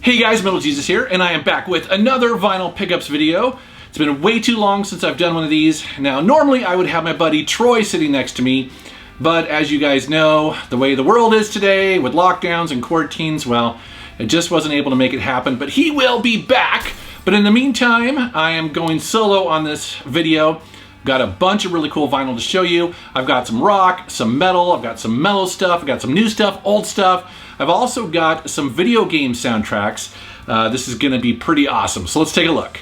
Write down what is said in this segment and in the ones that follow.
Hey guys, MetalJesus here, and I am back with another vinyl pickups video. It's been way too long since I've done one of these. Now, normally I would have my buddy Troy sitting next to me, but as you guys know, the way the world is today, with lockdowns and quarantines, well, it just wasn't able to make it happen, but he will be back. But in the meantime, I am going solo on this video. Got a bunch of really cool vinyl to show you. I've got some rock, some metal, I've got some mellow stuff, I've got some new stuff, old stuff. I've also got some video game soundtracks. This is gonna be pretty awesome, so let's take a look.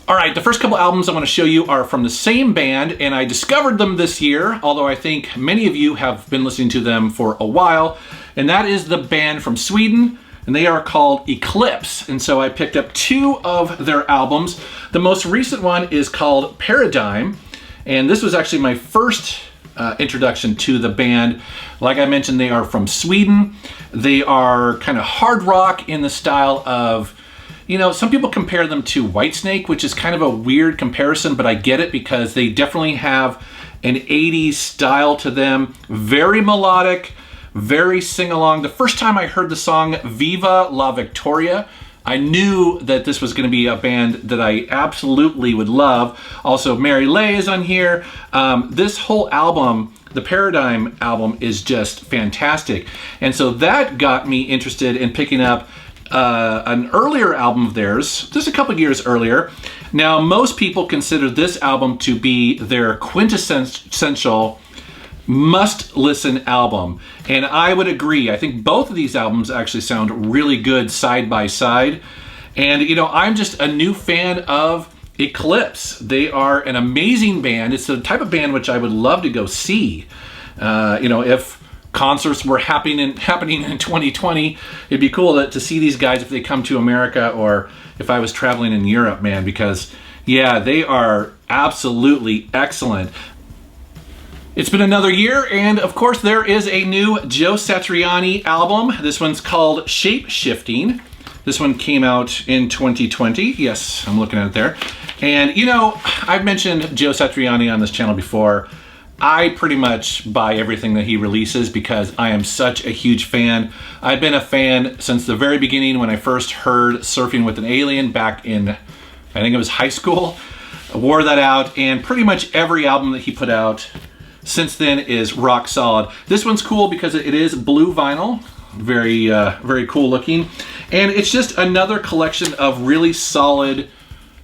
Alright, the first couple albums I want to show you are from the same band, and I discovered them this year, although I think many of you have been listening to them for a while, and that is the band from Sweden, and they are called Eclipse, and so I picked up two of their albums. The most recent one is called Paradigm, and this was actually my first introduction to the band. Like I mentioned, they are from Sweden. They are kind of hard rock in the style of, you know, some people compare them to Whitesnake, which is kind of a weird comparison, but I get it because they definitely have an 80s style to them. Very melodic, very sing-along. The first time I heard the song Viva La Victoria, I knew that this was going to be a band that I absolutely would love. Also, Mary Lay is on here. This whole album, the Paradigm album, is just fantastic. And so that got me interested in picking up an earlier album of theirs, just a couple years earlier. Now, most people consider this album to be their quintessential must-listen album, and I would agree. I think both of these albums actually sound really good side by side, and you know, I'm just a new fan of Eclipse. They are an amazing band. It's the type of band which I would love to go see. You know, if concerts were happening in 2020, it'd be cool to see these guys if they come to America, or if I was traveling in Europe, man, because yeah, they are absolutely excellent. It's been another year, and of course there is a new Joe Satriani album. This one's called Shapeshifting. This one came out in 2020. Yes, I'm looking at it there. And you know, I've mentioned Joe Satriani on this channel before. I pretty much buy everything that he releases because I am such a huge fan. I've been a fan since the very beginning when I first heard Surfing with an Alien back in, I think it was high school. I wore that out, and pretty much every album that he put out since then is rock solid. This one's cool because it is blue vinyl, very cool looking, and it's just another collection of really solid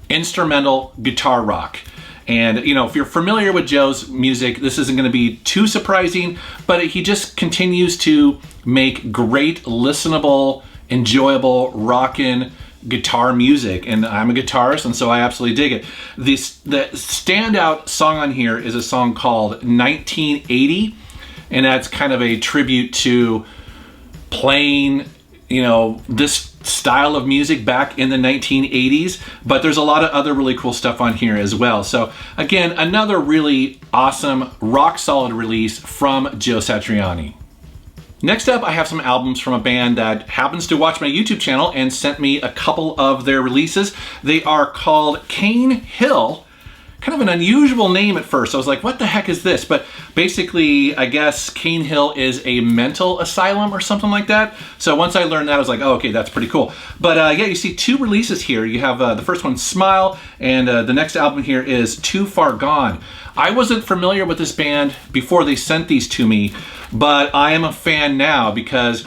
instrumental guitar rock. And you know, if you're familiar with Joe's music, this isn't going to be too surprising, but he just continues to make great, listenable, enjoyable, rockin' guitar music, and I'm a guitarist, and so I absolutely dig it. The standout song on here is a song called 1980, and that's kind of a tribute to playing, you know, this style of music back in the 1980s, but there's a lot of other really cool stuff on here as well. So again, another really awesome, rock solid release from Joe Satriani. Next up, I have some albums from a band that happens to watch my YouTube channel and sent me a couple of their releases. They are called Cane Hill. Kind of an unusual name at first. I was like, what the heck is this? But basically, I guess Cane Hill is a mental asylum or something like that. So once I learned that, I was like, oh, okay, that's pretty cool. But yeah, you see two releases here. You have the first one, Smile, and the next album here is Too Far Gone. I wasn't familiar with this band before they sent these to me, but I am a fan now because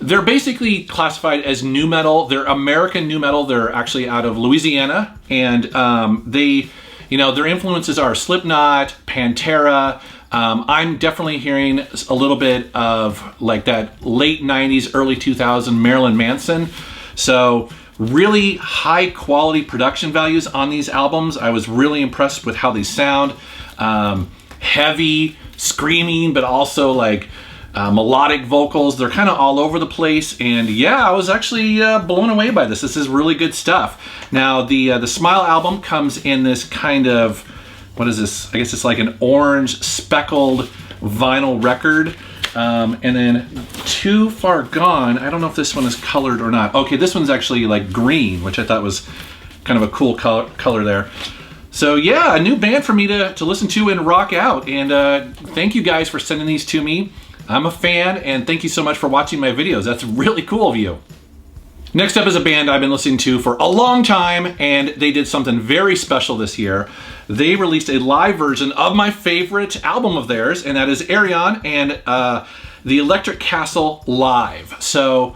they're basically classified as nu metal. They're American nu metal. They're actually out of Louisiana, and they, you know, their influences are Slipknot, Pantera. I'm definitely hearing a little bit of like that late 90s, early 2000s Marilyn Manson. So really high quality production values on these albums. I was really impressed with how they sound. Heavy, screaming, but also like melodic vocals. They're kind of all over the place, and yeah, I was actually blown away by this. This is really good stuff. Now, the Smile album comes in this kind of, what is this? I guess it's like an orange speckled vinyl record. And then Too Far Gone, I don't know if this one is colored or not. Okay, this one's actually like green, which I thought was kind of a cool color there. So yeah, a new band for me to listen to and rock out. And thank you guys for sending these to me. I'm a fan, and thank you so much for watching my videos. That's really cool of you. Next up is a band I've been listening to for a long time, and they did something very special this year. They released a live version of my favorite album of theirs, and that is Ayreon and the Electric Castle Live. So,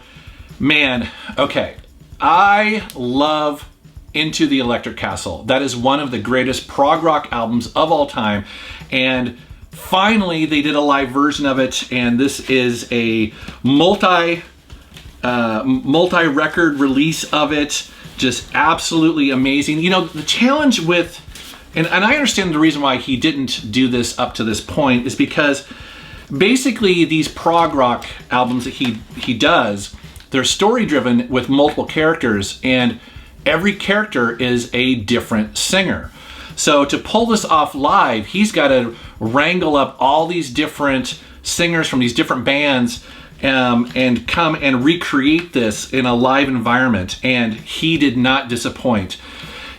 man, okay. I love Into the Electric Castle. That is one of the greatest prog rock albums of all time, and finally they did a live version of it, and this is a multi-record release of it. Just absolutely amazing. You know, the challenge with, and I understand the reason why he didn't do this up to this point is because basically these prog rock albums that he does, they're story driven with multiple characters, and every character is a different singer. So to pull this off live, he's got to wrangle up all these different singers from these different bands and come and recreate this in a live environment, and he did not disappoint.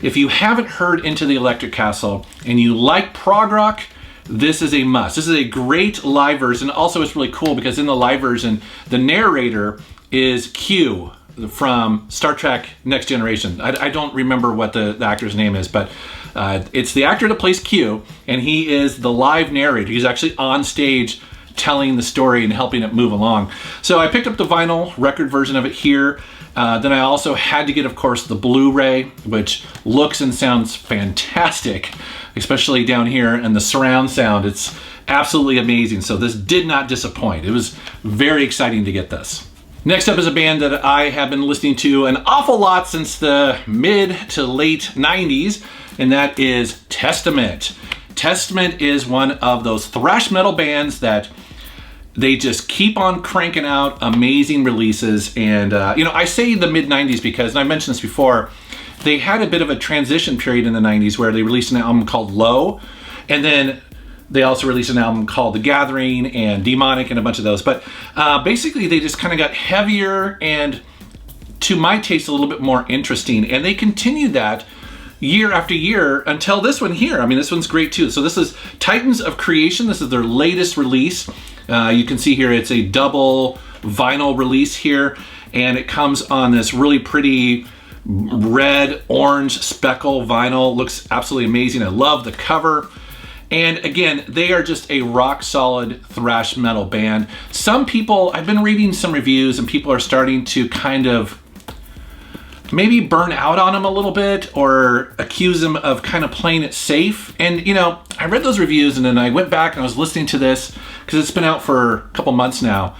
If you haven't heard Into the Electric Castle and you like prog rock, this is a must. This is a great live version. Also, it's really cool because in the live version, the narrator is Q from Star Trek Next Generation. I don't remember what the actor's name is, but it's the actor that plays Q, and he is the live narrator. He's actually on stage telling the story and helping it move along. So I picked up the vinyl record version of it here. Then I also had to get, of course, the Blu-ray, which looks and sounds fantastic, especially down here, and the surround sound. It's absolutely amazing. So this did not disappoint. It was very exciting to get this. Next up is a band that I have been listening to an awful lot since the mid to late 90s, and that is Testament. Testament is one of those thrash metal bands that they just keep on cranking out amazing releases. And, you know, I say the mid 90s because, and I mentioned this before, they had a bit of a transition period in the 90s where they released an album called Low, and then they also released an album called The Gathering and Demonic and a bunch of those. But basically they just kind of got heavier and, to my taste, a little bit more interesting. And they continued that year after year until this one here. I mean, this one's great too. So this is Titans of Creation. This is their latest release. You can see here it's a double vinyl release here, and it comes on this really pretty red orange speckle vinyl. Looks absolutely amazing. I love the cover. And again, they are just a rock solid thrash metal band. Some people, I've been reading some reviews, and people are starting to kind of maybe burn out on them a little bit or accuse them of kind of playing it safe. And, you know, I read those reviews, and then I went back and I was listening to this because it's been out for a couple months now.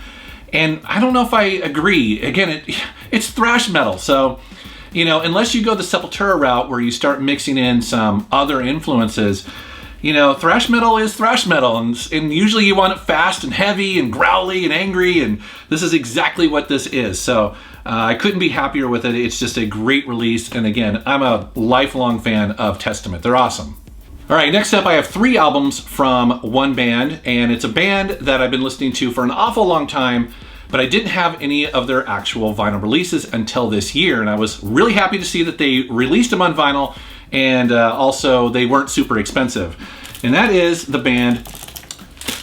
And I don't know if I agree. Again, it's thrash metal. So, you know, unless you go the Sepultura route where you start mixing in some other influences, you know, thrash metal is thrash metal, and usually you want it fast and heavy and growly and angry, and this is exactly what this is. So I couldn't be happier with it. It's just a great release, and again, I'm a lifelong fan of Testament. They're awesome. All right, next up I have 3 albums from one band, and it's a band that I've been listening to for an awful long time, but I didn't have any of their actual vinyl releases until this year, and I was really happy to see that they released them on vinyl, and also they weren't super expensive. And that is the band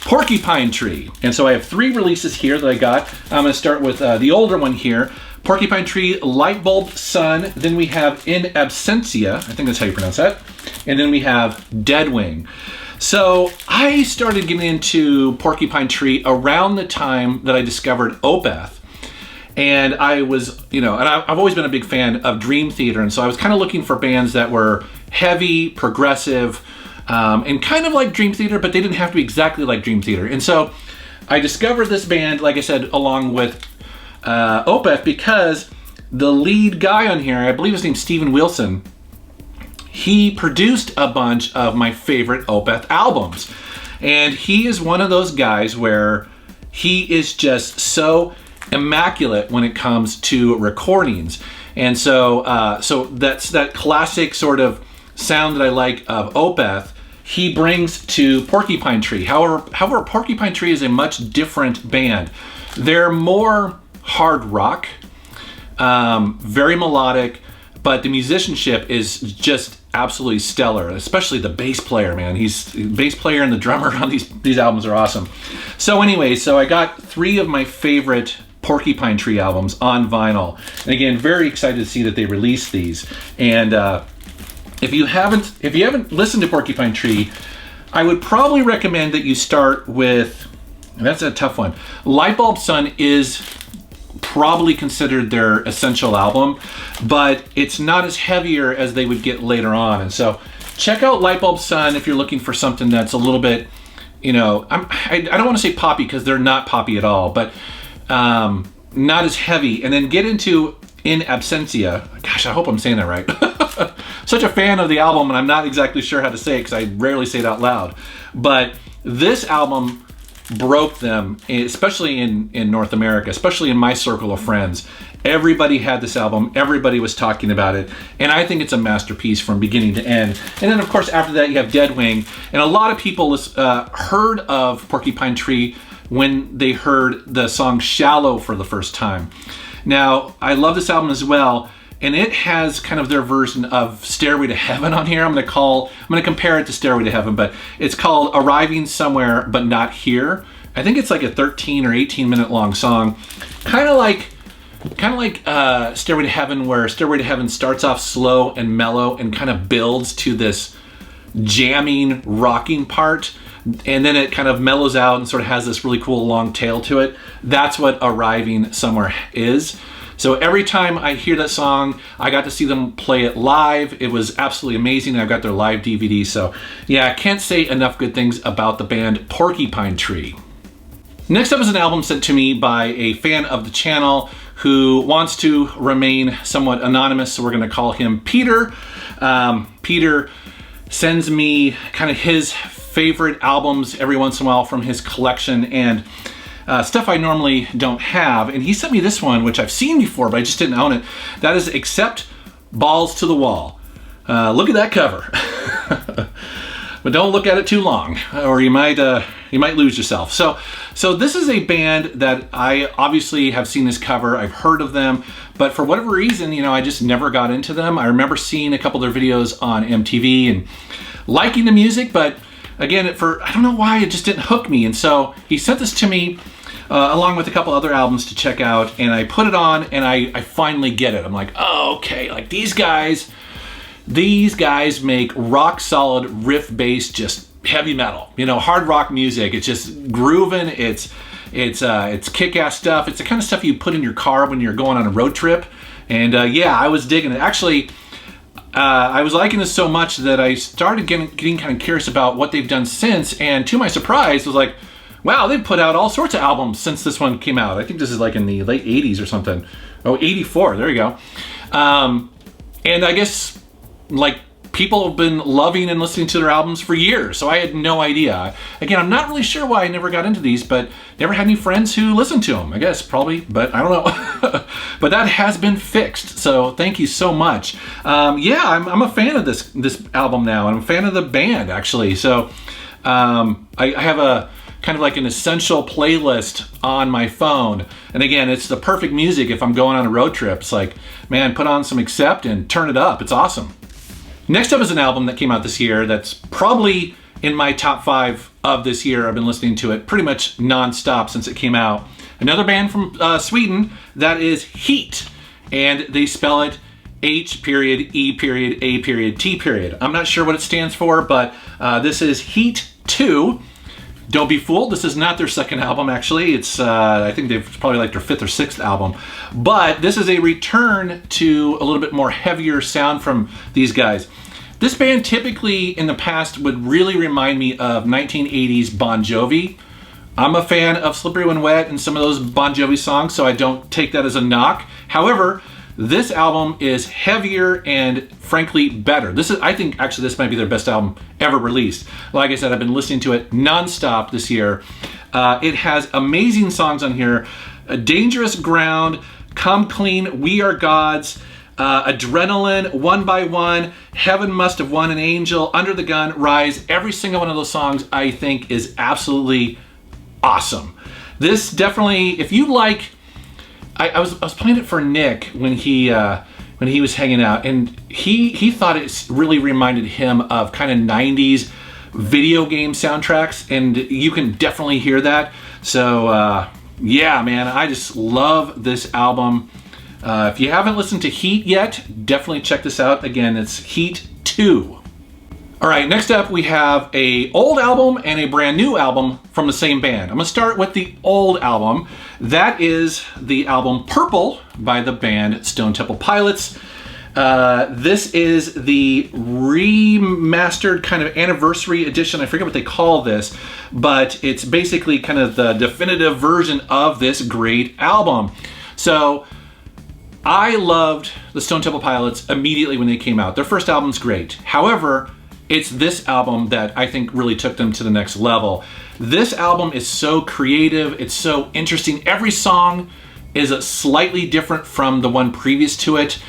Porcupine Tree. And so I have 3 releases here that I got. I'm gonna start with the older one here. Porcupine Tree, Lightbulb, Sun. Then we have In Absentia, I think that's how you pronounce that. And then we have Deadwing. So I started getting into Porcupine Tree around the time that I discovered Opeth. And I was, you know, and I've always been a big fan of Dream Theater, and so I was kind of looking for bands that were heavy, progressive, and kind of like Dream Theater, but they didn't have to be exactly like Dream Theater. And so I discovered this band, like I said, along with Opeth, because the lead guy on here, I believe his name's Steven Wilson, he produced a bunch of my favorite Opeth albums. And he is one of those guys where he is just so immaculate when it comes to recordings. And so so that's that classic sort of sound that I like of Opeth. he brings to Porcupine Tree. However, Porcupine Tree is a much different band. They're more hard rock, very melodic, but the musicianship is just absolutely stellar, especially the bass player, man. He's the bass player and the drummer on these albums are awesome. So anyway, so I got 3 of my favorite Porcupine Tree albums on vinyl. And again, very excited to see that they released these. And if you haven't listened to Porcupine Tree, I would probably recommend that you start with, and that's a tough one. Lightbulb Sun is probably considered their essential album, but it's not as heavier as they would get later on. And so check out Lightbulb Sun if you're looking for something that's a little bit, you know, I don't want to say poppy because they're not poppy at all, but not as heavy. And then get into In Absentia. Gosh, I hope I'm saying that right. Such a fan of the album, and I'm not exactly sure how to say it because I rarely say it out loud. But this album broke them, especially in North America, especially in my circle of friends. Everybody had this album, everybody was talking about it, and I think it's a masterpiece from beginning to end. And then of course after that you have Deadwing, and a lot of people heard of Porcupine Tree when they heard the song Shallow for the first time. Now, I love this album as well, and it has kind of their version of Stairway to Heaven on here. I'm gonna compare it to Stairway to Heaven, but it's called Arriving Somewhere But Not Here. I think it's like a 13 or 18 minute long song. Kind of like Stairway to Heaven, where Stairway to Heaven starts off slow and mellow and kind of builds to this jamming, rocking part. And then it kind of mellows out and sort of has this really cool long tail to it. That's what Arriving Somewhere is. So every time I hear that song, I got to see them play it live. It was absolutely amazing. I've got their live DVD. So yeah, I can't say enough good things about the band Porcupine Tree. Next up is an album sent to me by a fan of the channel who wants to remain somewhat anonymous, so we're going to call him Peter. Peter sends me kind of his favorite albums every once in a while from his collection, and stuff I normally don't have. And he sent me this one, which I've seen before, but I just didn't own it. That is Except Balls to the Wall. Look at that cover. But don't look at it too long, or you might lose yourself. So this is a band that I obviously have seen this cover. I've heard of them, but for whatever reason, you know, I just never got into them. I remember seeing a couple of their videos on MTV and liking the music, but again, I don't know why it just didn't hook me. And so he sent this to me along with a couple other albums to check out, and I put it on, and I finally get it. I'm like, oh, okay, like these guys make rock solid riff based, just heavy metal, you know, hard rock music. It's just grooving. It's kick-ass stuff. It's the kind of stuff you put in your car when you're going on a road trip. And yeah, I was digging it. Actually, I was liking this so much that I started getting kind of curious about what they've done since. And to my surprise, was like, wow, they've put out all sorts of albums since this one came out. I think this is like in the late 80s or something. Oh, 84, there you go. And I guess like people have been loving and listening to their albums for years, so I had no idea. Again, I'm not really sure why I never got into these, but never had any friends who listened to them. I guess probably, but I don't know. But that has been fixed, so thank you so much. Yeah, I'm a fan of this album now, and I'm a fan of the band actually. So I have a kind of like an essential playlist on my phone, and again, it's the perfect music if I'm going on a road trip. It's like, man, put on some Accept and turn it up. It's awesome. Next up is an album that came out this year that's probably in my top 5 of this year. I've been listening to it pretty much non-stop since it came out. Another band from Sweden, that is H.E.A.T, and they spell it H.E.A.T. I'm not sure what it stands for, but this is H.E.A.T 2. Don't be fooled, this is not their second album actually. It's I think they've probably like their 5th or 6th album. But this is a return to a little bit more heavier sound from these guys. This band typically in the past would really remind me of 1980s Bon Jovi. I'm a fan of Slippery When Wet and some of those Bon Jovi songs, so I don't take that as a knock. However, this album is heavier and frankly better. I think actually this might be their best album ever released. Like I said, I've been listening to it non-stop this year. It has amazing songs on here. Dangerous Ground, Come Clean, We Are Gods, Adrenaline, One by One, Heaven Must Have Won an Angel, Under the Gun, Rise. Every single one of those songs I think is absolutely awesome. This definitely, if you like, I was playing it for Nick when he was hanging out, and he thought it really reminded him of kind of 90s video game soundtracks, and you can definitely hear that. So yeah, man, I just love this album. If you haven't listened to H.E.A.T yet, definitely check this out. Again, it's H.E.A.T 2. All right, next up we have a old album and a brand new album from the same band. I'm gonna start with the old album. That is the album Purple by the band Stone Temple Pilots. This is the remastered kind of anniversary edition. I forget what they call this, but it's basically kind of the definitive version of this great album. So I loved the Stone Temple Pilots immediately when they came out. Their first album's great. However, it's this album that I think really took them to the next level. This album is so creative, it's so interesting. Every song is slightly different from the one previous to it.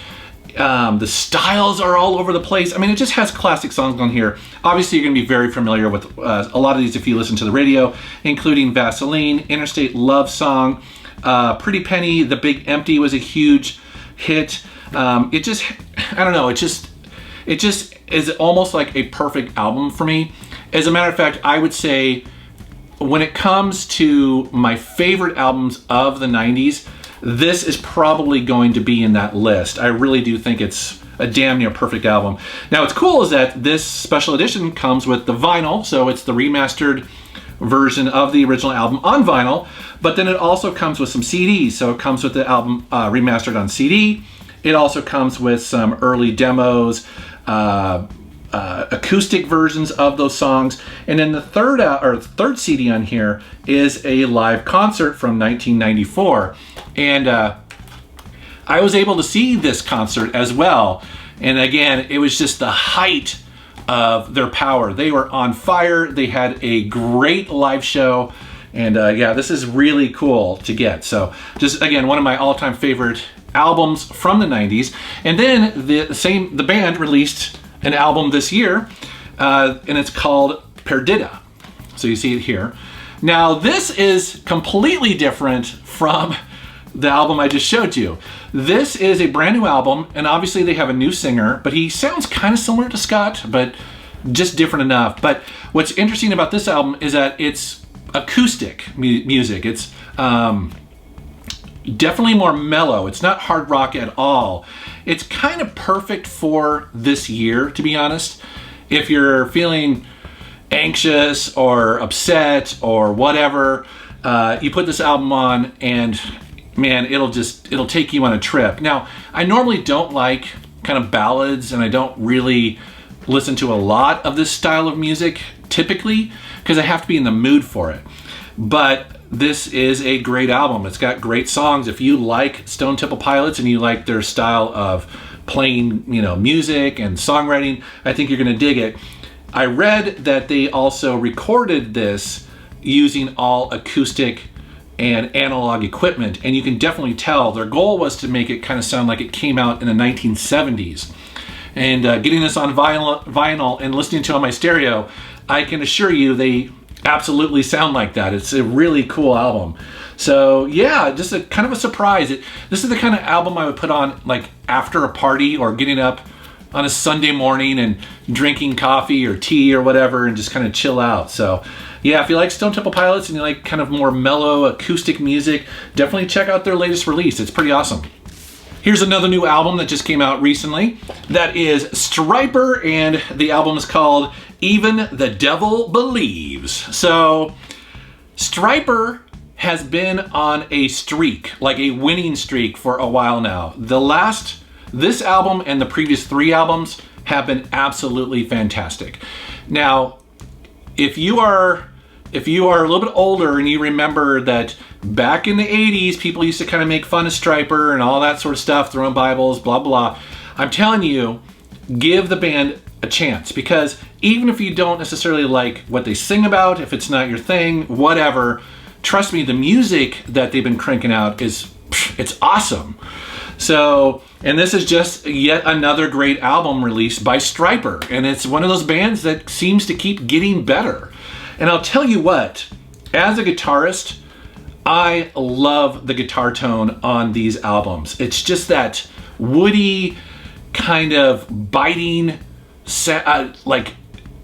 The styles are all over the place. I mean, it just has classic songs on here. Obviously, you're gonna be very familiar with a lot of these if you listen to the radio, including Vaseline, Interstate Love Song, Pretty Penny, The Big Empty was a huge hit. It just, I don't know, it just is almost like a perfect album for me. As a matter of fact, I would say when it comes to my favorite albums of the 90s, this is probably going to be in that list. I really do think it's a damn near perfect album. Now, what's cool is that this special edition comes with the vinyl, so it's the remastered version of the original album on vinyl, but then it also comes with some CDs. So it comes with the album remastered on CD. It also comes with some early demos, acoustic versions of those songs, and then the third CD on here is a live concert from 1994, and I was able to see this concert as well. And again, it was just the height of their power. They were on fire. They had a great live show, and yeah, this is really cool to get. So just again, one of my all-time favorite albums from the 90s. And then the band released an album this year, and it's called Perdida. So you see it here. Now this is completely different from the album I just showed you. This is a brand new album, and obviously they have a new singer, but he sounds kind of similar to Scott, but just different enough. But what's interesting about this album is that it's acoustic music. It's definitely more mellow. It's not hard rock at all. It's kind of perfect for this year, to be honest. If you're feeling anxious or upset or whatever, you put this album on and man, it'll take you on a trip. Now, I normally don't like kind of ballads, and I don't really listen to a lot of this style of music typically because I have to be in the mood for it. But this is a great album. It's got great songs. If you like Stone Temple Pilots and you like their style of playing, music and songwriting, I think you're gonna dig it. I read that they also recorded this using all acoustic and analog equipment, and you can definitely tell their goal was to make it kind of sound like it came out in the 1970s. And getting this on vinyl and listening to it on my stereo, I can assure you they absolutely sound like that. It's a really cool album. So yeah, just a kind of a surprise. This is the kind of album I would put on like after a party or getting up on a Sunday morning and drinking coffee or tea or whatever and just kind of chill out. So yeah, if you like Stone Temple Pilots and you like kind of more mellow acoustic music, definitely check out their latest release. It's pretty awesome. Here's another new album that just came out recently. That is Stryper, and the album is called Even the Devil Believes. So Stryper has been on a streak, like a winning streak for a while now. This album and the previous 3 albums have been absolutely fantastic. Now, if you are a little bit older and you remember that back in the 80s, people used to kind of make fun of Stryper and all that sort of stuff, throwing Bibles, blah, blah. I'm telling you, give the band a chance, because even if you don't necessarily like what they sing about, if it's not your thing, whatever, trust me, the music that they've been cranking out it's awesome. So, and this is just yet another great album released by Stryper, and it's one of those bands that seems to keep getting better. And I'll tell you what, as a guitarist, I love the guitar tone on these albums. It's just that woody, kind of biting, like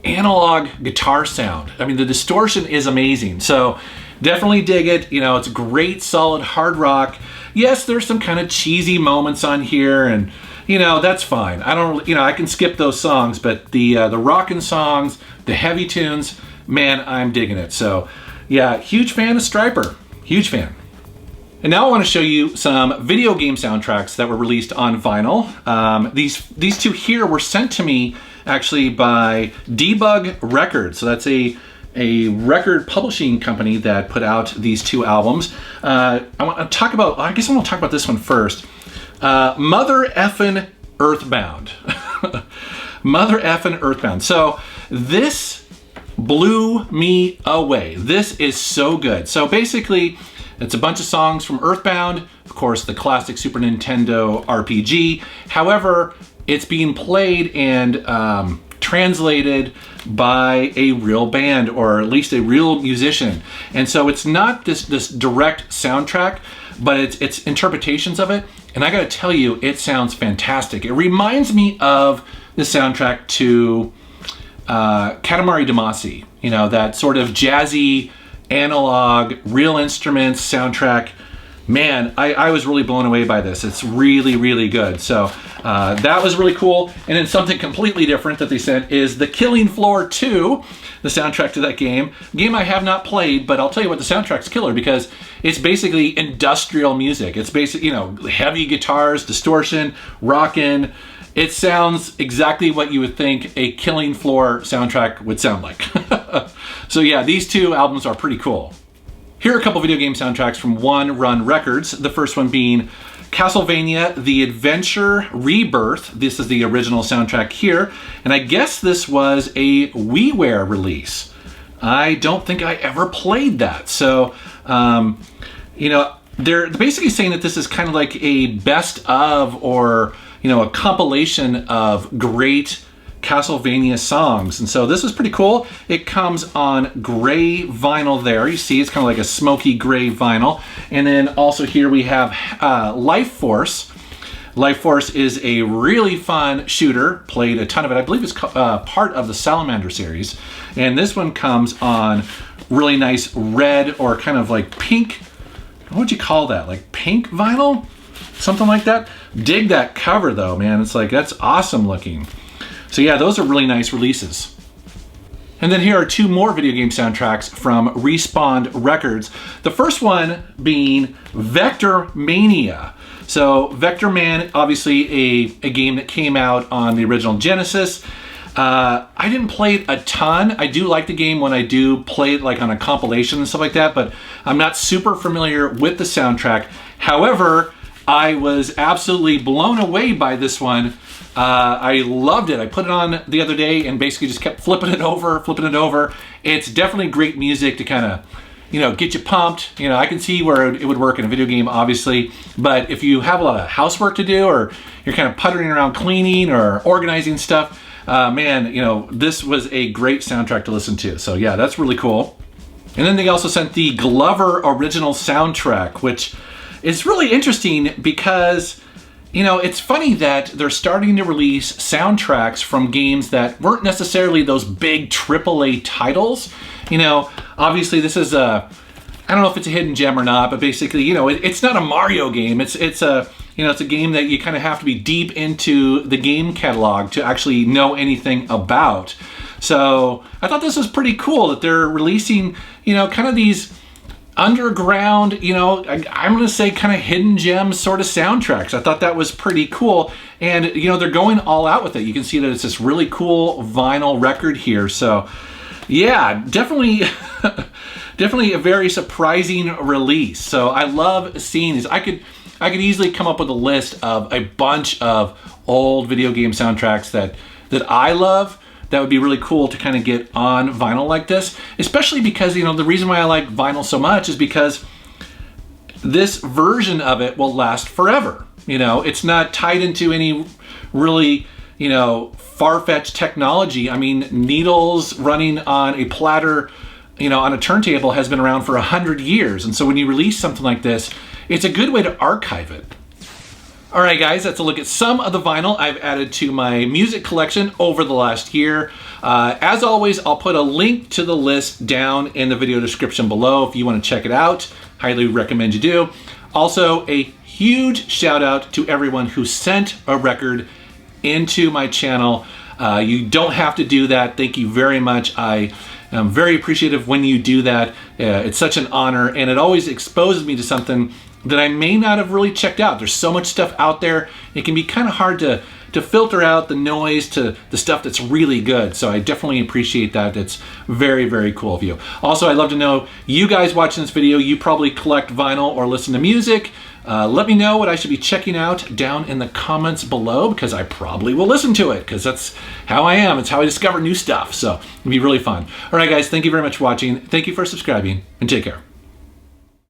analog guitar sound. I mean, the distortion is amazing. So definitely dig it. You know, it's great, solid hard rock. Yes, there's some kind of cheesy moments on here, and you know, that's fine. I don't, you know, I can skip those songs, but the rockin' songs, the heavy tunes, man, I'm digging it. So yeah, huge fan of Stryper. Huge fan. And now I want to show you some video game soundtracks that were released on vinyl. These two here were sent to me actually by Debug Records. So that's a record publishing company that put out these two albums. I want to talk about, I guess I want to talk about this one first. Mother Effin' Earthbound. Mother Effin' Earthbound. So this blew me away. This is so good. So basically, it's a bunch of songs from Earthbound, of course, the classic Super Nintendo RPG. However, it's being played and translated by a real band, or at least a real musician. And so it's not this direct soundtrack, but it's interpretations of it. And I gotta tell you, it sounds fantastic. It reminds me of the soundtrack to Katamari Damacy, you know, that sort of jazzy, analog, real instruments soundtrack. Man, I was really blown away by this. It's really, really good. So that was really cool. And then something completely different that they sent is The Killing Floor 2, the soundtrack to that game. Game I have not played, but I'll tell you what, the soundtrack's killer because it's basically industrial music. It's basically, you know, heavy guitars, distortion, rockin'. It sounds exactly what you would think a Killing Floor soundtrack would sound like. So yeah, these two albums are pretty cool. Here are a couple video game soundtracks from One Run Records. The first one being Castlevania The Adventure Rebirth. This is the original soundtrack here. And I guess this was a WiiWare release. I don't think I ever played that. So, you know, they're basically saying that this is kind of like a best of, or, you know, a compilation of great Castlevania songs. And so this is pretty cool. It comes on gray vinyl there. You see, it's kind of like a smoky gray vinyl. And then also here we have Lifeforce. Lifeforce is a really fun shooter. Played a ton of it. I believe it's part of the Salamander series. And this one comes on really nice red, or kind of like pink. What would you call that? Like pink vinyl? Something like that. Dig that cover though, man. It's like, that's awesome looking. So yeah, those are really nice releases. And then here are two more video game soundtracks from Respawn Records. The first one being Vectormania. So Vectorman, obviously a game that came out on the original Genesis. I didn't play it a ton. I do like the game when I do play it like on a compilation and stuff like that, but I'm not super familiar with the soundtrack. However, I was absolutely blown away by this one. I loved it. I put it on the other day and basically just kept flipping it over. It's definitely great music to kind of, you know, get you pumped. You know, I can see where it would work in a video game, obviously, but if you have a lot of housework to do, or you're kind of puttering around cleaning or organizing stuff, man, you know, this was a great soundtrack to listen to. So yeah, that's really cool. And then they also sent the Glover original soundtrack, which is really interesting because, you know, it's funny that they're starting to release soundtracks from games that weren't necessarily those big AAA titles. You know, obviously this is I don't know if it's a hidden gem or not, but basically, you know, it's not a Mario game. It's a, you know, it's a game that you kind of have to be deep into the game catalog to actually know anything about. So I thought this was pretty cool that they're releasing, you know, kind of these underground, you know, I'm going to say kind of hidden gems sort of soundtracks. I thought that was pretty cool. And, you know, they're going all out with it. You can see that it's this really cool vinyl record here. So yeah, definitely, definitely a very surprising release. So I love seeing these. I could easily come up with a list of a bunch of old video game soundtracks that I love. That would be really cool to kind of get on vinyl like this, especially because, you know, the reason why I like vinyl so much is because this version of it will last forever. You know, it's not tied into any really, you know, far-fetched technology. I mean, needles running on a platter, you know, on a turntable has been around for 100 years. And so when you release something like this, it's a good way to archive it. All right, guys, that's a look at some of the vinyl I've added to my music collection over the last year. As always, I'll put a link to the list down in the video description below if you want to check it out. Highly recommend you do. Also, a huge shout out to everyone who sent a record into my channel. You don't have to do that. Thank you very much. I am very appreciative when you do that. It's such an honor, and it always exposes me to something that I may not have really checked out. There's so much stuff out there. It can be kind of hard to filter out the noise to the stuff that's really good. So I definitely appreciate that. It's very, very cool of you. Also, I'd love to know, you guys watching this video, you probably collect vinyl or listen to music. Let me know what I should be checking out down in the comments below, because I probably will listen to it, because that's how I am. It's how I discover new stuff. So it'll be really fun. All right, guys, thank you very much for watching. Thank you for subscribing, and take care.